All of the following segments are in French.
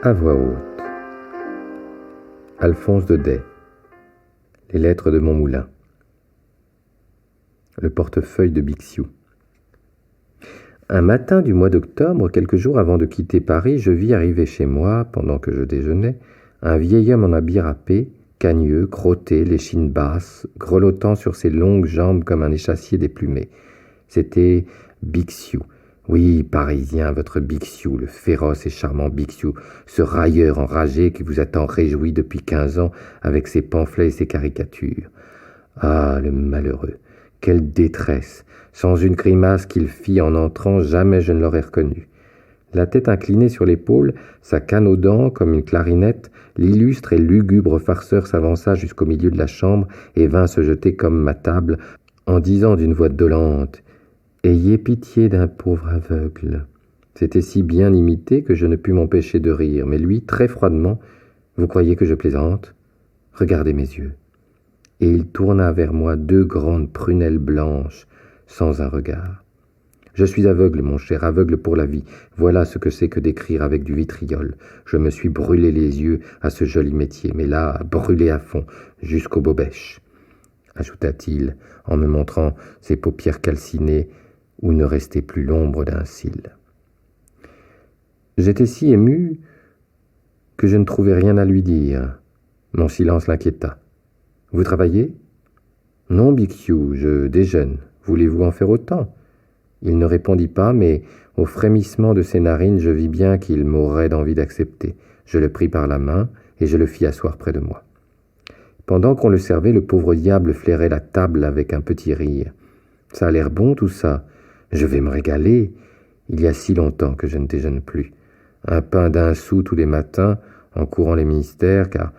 À voix haute. Alphonse Daudet. Les lettres de Montmoulin. Le portefeuille de Bixiou. Un matin du mois d'octobre, quelques jours avant de quitter Paris, je vis arriver chez moi, pendant que je déjeunais, un vieil homme en habit râpé, cagneux, crotté, l'échine basse, grelottant sur ses longues jambes comme un échassier déplumé. C'était Bixiou. Oui, Parisien, votre Bixiou, le féroce et charmant Bixiou, ce railleur enragé qui vous a tant réjoui depuis 15 ans avec ses pamphlets et ses caricatures. Ah, le malheureux! Quelle détresse! Sans une grimace qu'il fit en entrant, jamais je ne l'aurais reconnu. La tête inclinée sur l'épaule, sa canne aux dents comme une clarinette, l'illustre et lugubre farceur s'avança jusqu'au milieu de la chambre et vint se jeter comme ma table en disant d'une voix dolente: « Ayez pitié d'un pauvre aveugle. » C'était si bien imité que je ne pus m'empêcher de rire, mais lui, très froidement: « Vous croyez que je plaisante? Regardez mes yeux. » Et il tourna vers moi 2 grandes prunelles blanches, sans un regard. Je suis aveugle, mon cher, aveugle pour la vie. Voilà ce que c'est que d'écrire avec du vitriol. Je me suis brûlé les yeux à ce joli métier, mais là, brûlé à fond, jusqu'aux bobèches, ajouta-t-il, en me montrant ses paupières calcinées où ne restait plus l'ombre d'un cil. J'étais si ému que je ne trouvais rien à lui dire. Mon silence l'inquiéta. « Vous travaillez ?»« Non, Bixiou, je déjeune. Voulez-vous en faire autant ?» Il ne répondit pas, mais au frémissement de ses narines, je vis bien qu'il m'aurait d'envie d'accepter. Je le pris par la main et je le fis asseoir près de moi. Pendant qu'on le servait, le pauvre diable flairait la table avec un petit rire. « Ça a l'air bon tout ça. Je vais me régaler. Il y a si longtemps que je ne déjeune plus. Un pain d'1 sou tous les matins, en courant les ministères, car,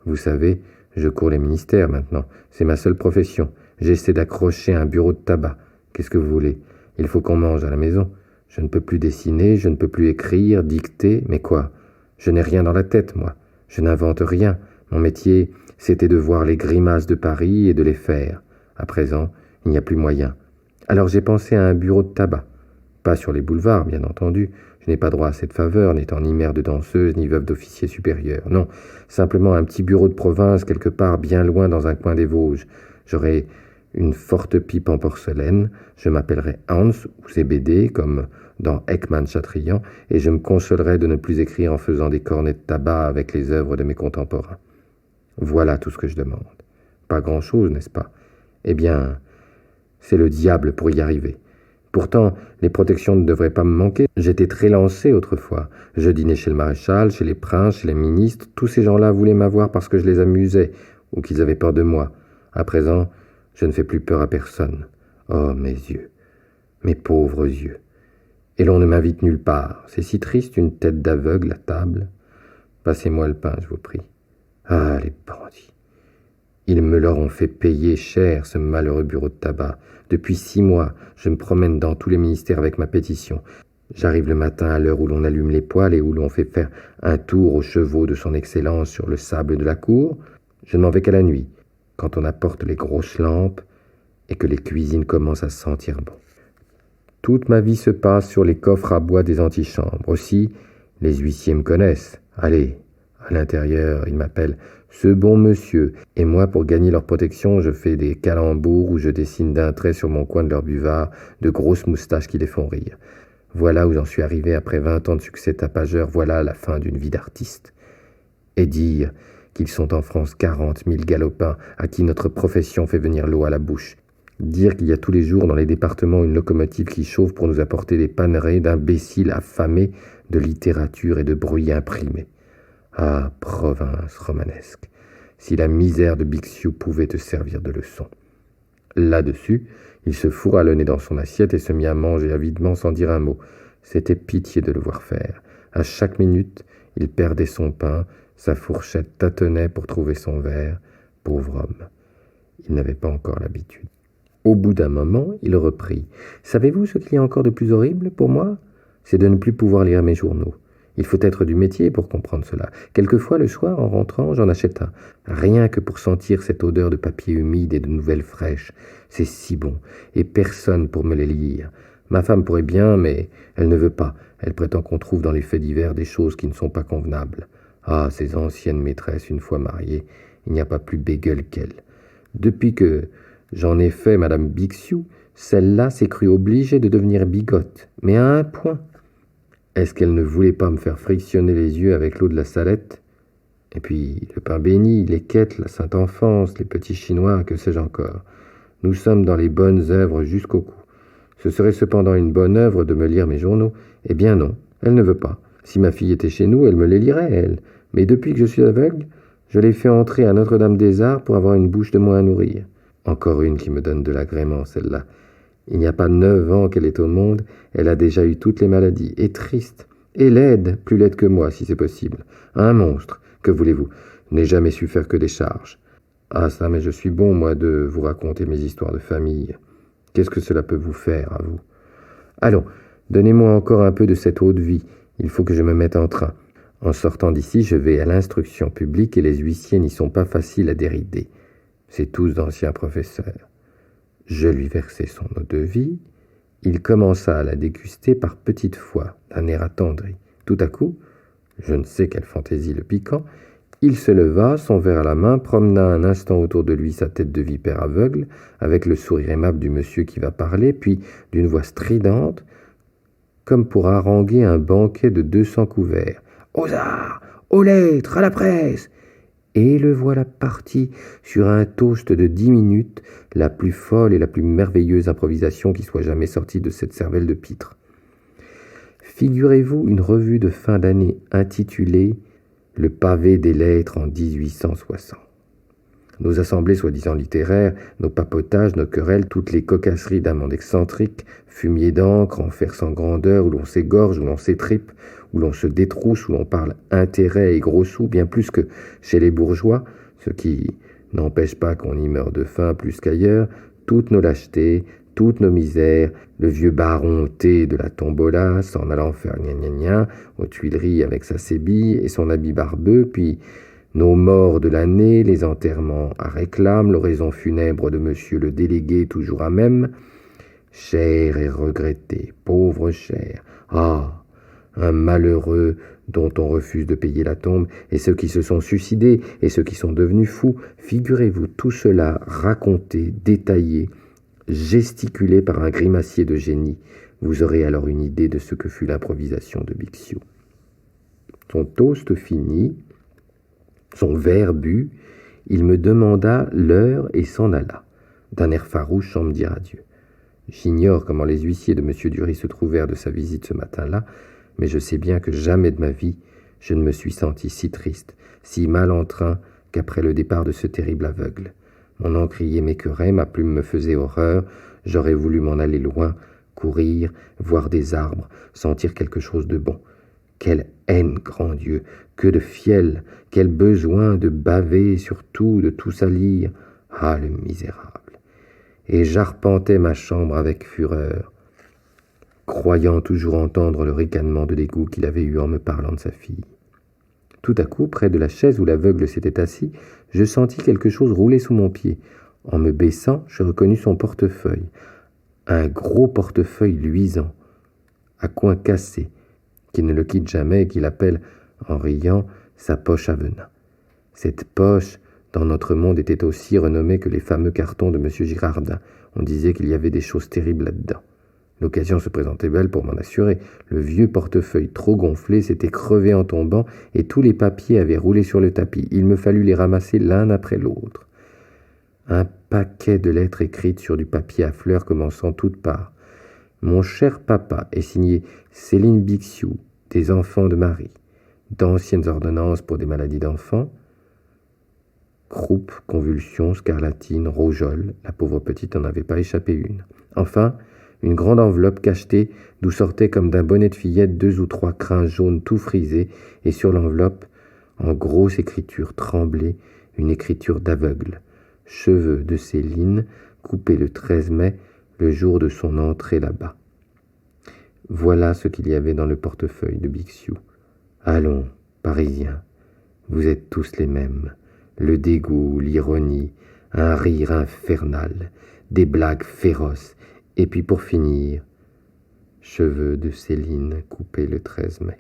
vous savez, je cours les ministères maintenant. C'est ma seule profession. J'essaie d'accrocher un bureau de tabac. Qu'est-ce que vous voulez? Il faut qu'on mange à la maison. Je ne peux plus dessiner, je ne peux plus écrire, dicter, mais quoi? Je n'ai rien dans la tête, moi. Je n'invente rien. Mon métier, c'était de voir les grimaces de Paris et de les faire. À présent, il n'y a plus moyen. Alors j'ai pensé à un bureau de tabac. Pas sur les boulevards, bien entendu. Je n'ai pas droit à cette faveur, n'étant ni mère de danseuse, ni veuve d'officier supérieur. Non, simplement un petit bureau de province, quelque part bien loin dans un coin des Vosges. J'aurai une forte pipe en porcelaine, je m'appellerai Hans ou CBD, comme dans Ekman-Chatrian, et je me consolerai de ne plus écrire en faisant des cornets de tabac avec les œuvres de mes contemporains. Voilà tout ce que je demande. Pas grand-chose, n'est-ce pas? Eh bien, c'est le diable pour y arriver. Pourtant, les protections ne devraient pas me manquer. J'étais très lancé autrefois. Je dînais chez le maréchal, chez les princes, chez les ministres. Tous ces gens-là voulaient m'avoir parce que je les amusais, ou qu'ils avaient peur de moi. À présent, je ne fais plus peur à personne. Oh, mes yeux, mes pauvres yeux. Et l'on ne m'invite nulle part. C'est si triste, une tête d'aveugle à table. Passez-moi le pain, je vous prie. Ah, les bandits. Ils me l'auront fait payer cher, ce malheureux bureau de tabac. Depuis 6 mois, je me promène dans tous les ministères avec ma pétition. J'arrive le matin à l'heure où l'on allume les poêles et où l'on fait faire un tour aux chevaux de son Excellence sur le sable de la cour. Je ne m'en vais qu'à la nuit, quand on apporte les grosses lampes et que les cuisines commencent à sentir bon. Toute ma vie se passe sur les coffres à bois des antichambres. Aussi, les huissiers me connaissent. Allez, à l'intérieur, ils m'appellent « ce bon monsieur ». Et moi, pour gagner leur protection, je fais des calembours où je dessine d'un trait sur mon coin de leur buvard de grosses moustaches qui les font rire. Voilà où j'en suis arrivé après 20 ans de succès tapageur. Voilà la fin d'une vie d'artiste. Et dire qu'ils sont en France 40 000 galopins à qui notre profession fait venir l'eau à la bouche. Dire qu'il y a tous les jours dans les départements une locomotive qui chauffe pour nous apporter des pannerets d'imbéciles affamés de littérature et de bruit imprimé. Ah, province romanesque, si la misère de Bixiou pouvait te servir de leçon. Là-dessus, il se fourra le nez dans son assiette et se mit à manger avidement sans dire un mot. C'était pitié de le voir faire. À chaque minute, il perdait son pain, sa fourchette tâtonnait pour trouver son verre. Pauvre homme, il n'avait pas encore l'habitude. Au bout d'un moment, il reprit. « Savez-vous ce qu'il y a encore de plus horrible pour moi? C'est de ne plus pouvoir lire mes journaux. Il faut être du métier pour comprendre cela. Quelquefois, le soir, en rentrant, j'en achète un. Rien que pour sentir cette odeur de papier humide et de nouvelles fraîches. C'est si bon, et personne pour me les lire. Ma femme pourrait bien, mais elle ne veut pas. Elle prétend qu'on trouve dans les faits divers des choses qui ne sont pas convenables. Ah, ces anciennes maîtresses, une fois mariées, il n'y a pas plus bégueule qu'elles. Depuis que j'en ai fait Madame Bixiou, celle-là s'est crue obligée de devenir bigote, mais à un point. Est-ce qu'elle ne voulait pas me faire frictionner les yeux avec l'eau de la salette? Et puis le pain béni, les quêtes, la sainte enfance, les petits chinois, que sais-je encore. Nous sommes dans les bonnes œuvres jusqu'au cou. Ce serait cependant une bonne œuvre de me lire mes journaux. Eh bien non, elle ne veut pas. Si ma fille était chez nous, elle me les lirait, elle. Mais depuis que je suis aveugle, je l'ai fait entrer à Notre-Dame-des-Arts pour avoir une bouche de moins à nourrir. Encore une qui me donne de l'agrément, celle-là. Il n'y a pas 9 ans qu'elle est au monde, elle a déjà eu toutes les maladies, et triste, et laide, plus laide que moi, si c'est possible. Un monstre, que voulez-vous, n'ai jamais su faire que des charges. Ah ça, mais je suis bon, moi, de vous raconter mes histoires de famille. Qu'est-ce que cela peut vous faire, à vous? Allons, donnez-moi encore un peu de cette eau de vie, il faut que je me mette en train. En sortant d'ici, je vais à l'instruction publique et les huissiers n'y sont pas faciles à dérider. C'est tous d'anciens professeurs. Je lui versai son eau de vie. Il commença à la déguster par petites fois, d'un air attendri. Tout à coup, je ne sais quelle fantaisie le piquant, il se leva, son verre à la main, promena un instant autour de lui sa tête de vipère aveugle, avec le sourire aimable du monsieur qui va parler, puis, d'une voix stridente, comme pour haranguer un banquet de 200 couverts. « Aux arts, aux lettres, à la presse !» Et le voilà parti sur un toast de 10 minutes, la plus folle et la plus merveilleuse improvisation qui soit jamais sortie de cette cervelle de pitre. Figurez-vous une revue de fin d'année intitulée « Le pavé des lettres en 1860 ». Nos assemblées soi-disant littéraires, nos papotages, nos querelles, toutes les cocasseries d'un monde excentrique, fumier d'encre, en fer sans grandeur, où l'on s'égorge, où l'on s'étripe, où l'on se détrousse, où l'on parle intérêt et gros sous, bien plus que chez les bourgeois, ce qui n'empêche pas qu'on y meure de faim plus qu'ailleurs, toutes nos lâchetés, toutes nos misères, le vieux baron T de la tombola, s'en allant faire gna gna gna aux Tuileries avec sa sébille et son habit barbeux, puis nos morts de l'année, les enterrements à réclame, l'oraison funèbre de monsieur le délégué toujours à même. Cher et regretté, pauvre cher, ah, un malheureux dont on refuse de payer la tombe, et ceux qui se sont suicidés, et ceux qui sont devenus fous, figurez-vous tout cela raconté, détaillé, gesticulé par un grimacier de génie. Vous aurez alors une idée de ce que fut l'improvisation de Bixiou. Son toast fini, son verre bu, il me demanda l'heure et s'en alla, d'un air farouche sans me dire adieu. J'ignore comment les huissiers de M. Dury se trouvèrent de sa visite ce matin-là, mais je sais bien que jamais de ma vie je ne me suis senti si triste, si mal en train qu'après le départ de ce terrible aveugle. Mon encrier m'écœurait, ma plume me faisait horreur, j'aurais voulu m'en aller loin, courir, voir des arbres, sentir quelque chose de bon. Quelle haine, grand Dieu, que de fiel, quel besoin de baver sur tout, de tout salir. Ah, le misérable! Et j'arpentais ma chambre avec fureur, croyant toujours entendre le ricanement de dégoût qu'il avait eu en me parlant de sa fille. Tout à coup, près de la chaise où l'aveugle s'était assis, je sentis quelque chose rouler sous mon pied. En me baissant, je reconnus son portefeuille, un gros portefeuille luisant, à coin cassé, qui ne le quitte jamais et qu'il appelle, en riant, sa poche à venin. Cette poche, dans notre monde, était aussi renommée que les fameux cartons de M. Girardin. On disait qu'il y avait des choses terribles là-dedans. L'occasion se présentait belle pour m'en assurer. Le vieux portefeuille trop gonflé s'était crevé en tombant et tous les papiers avaient roulé sur le tapis. Il me fallut les ramasser l'un après l'autre. Un paquet de lettres écrites sur du papier à fleurs commençant toutes par « Mon cher papa est signé Céline Bixiou, des enfants de Marie, d'anciennes ordonnances pour des maladies d'enfants, croupe, convulsions, scarlatine, rougeole, la pauvre petite n'en avait pas échappé une. Enfin, une grande enveloppe cachetée d'où sortaient comme d'un bonnet de fillette 2 ou 3 crins jaunes tout frisés, et sur l'enveloppe, en grosse écriture tremblée, une écriture d'aveugle. Cheveux de Céline, coupés le 13 mai, le jour de son entrée là-bas. Voilà ce qu'il y avait dans le portefeuille de Bixiou. Allons, Parisiens, vous êtes tous les mêmes. Le dégoût, l'ironie, un rire infernal, des blagues féroces, et puis pour finir, Cheveux de Céline coupés le 13 mai.